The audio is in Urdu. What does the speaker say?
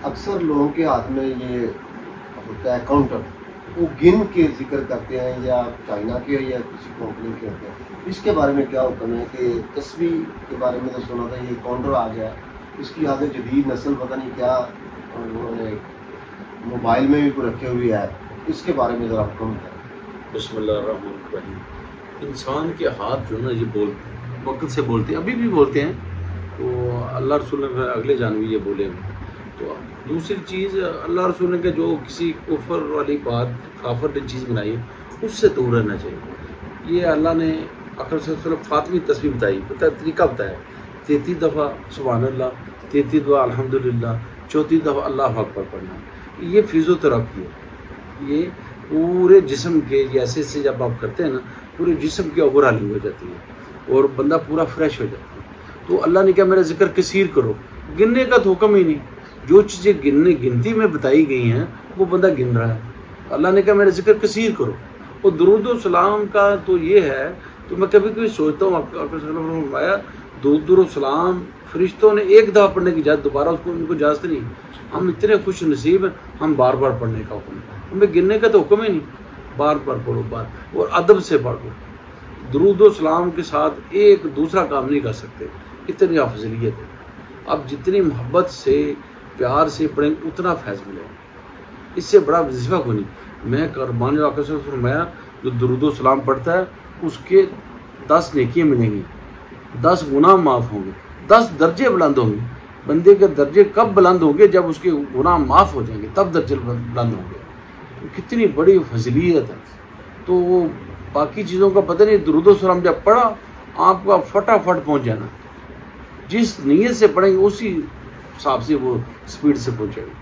اکثر لوگوں کے ہاتھ میں یہ ہوتا ہے کاؤنٹر، وہ گن کے ذکر کرتے ہیں، یا چائنا کے یا کسی کمپنی کے ہوتے ہیں، اس کے بارے میں کیا حکم ہے؟ کہ تسبیح کے بارے میں تو سنا تھا یہ کاؤنٹر آ گیا، اس کی آگے جدید نسل پتہ نہیں کیا انہوں نے موبائل میں بھی رکھے ہوئی ہے، اس کے بارے میں ذرا حکم ہے۔ بسم اللہ الرحمن الرحیم۔ انسان کے ہاتھ جو ہے نا یہ وقت سے بولتے ہیں، ابھی بھی بولتے ہیں، تو اللہ رسول نے اگلے جانوی یہ بولے ہیں۔ تو دوسری چیز، اللہ رسول نے کہ جو کسی کفر والی بات کافر نے چیز بنائی ہے اس سے دور رہنا چاہیے۔ یہ اللہ نے اکرم صلی اللہ علیہ وسلم فاطمی تصویر بتائی، طریقہ بتایا، 33 دفعہ سبحان اللہ، 33 دفعہ الحمدللہ، 34 دفعہ اللہ اکبر پڑھنا۔ یہ فزیوتھراپی ہے، یہ پورے جسم کے ایسے سے جب آپ کرتے ہیں نا پورے جسم کی اوور ہالنگ ہو جاتی ہے اور بندہ پورا فریش ہو جاتا ہے۔ تو اللہ نے کہا میرا ذکر کثیر کرو، گننے کا تو حکم ہی نہیں، جو چیزیں گنتی میں بتائی گئی ہیں وہ بندہ گن رہا ہے۔ اللہ نے کہا میرا ذکر کثیر کرو۔ اور درود و سلام کا تو یہ ہے، تو میں کبھی کبھی سوچتا ہوں، آپ صلی اللہ علیہ وسلم نے فرمایا درود و سلام فرشتوں نے ایک دفعہ پڑھنے کی اجازت، دوبارہ ان کو اجازت نہیں۔ ہم اتنے خوش نصیب ہیں، ہم بار بار پڑھنے کا حکم ہے، ہمیں گننے کا تو حکم ہی نہیں، بار بار پڑھو، اور ادب سے پڑھو۔ درود و سلام کے ساتھ ایک دوسرا کام نہیں کر سکتے، اتنی افضلیت ہے۔ اب جتنی محبت سے پیار سے پڑھیں اتنا فیض ملے گا، اس سے بڑا وظیفہ کو نہیں۔ میں قربان واقع سے فرمایا جو درود و سلام پڑھتا ہے اس کے 10 نیکیاں ملیں گی، 10 گناہ معاف ہوں گے، 10 درجے بلند ہوں گے۔ بندے کے درجے کب بلند ہوں گے؟ جب اس کے گناہ معاف ہو جائیں گے، تب درجے بلند ہوں گے۔ کتنی بڑی فضیلت ہے۔ تو وہ باقی چیزوں کا پتہ نہیں، درود و سلام جب پڑھا آپ کا فٹافٹ پہنچ جانا، جس نیت سے پڑھیں گے اسی حساب سے وہ اسپیڈ سے پہنچے گا۔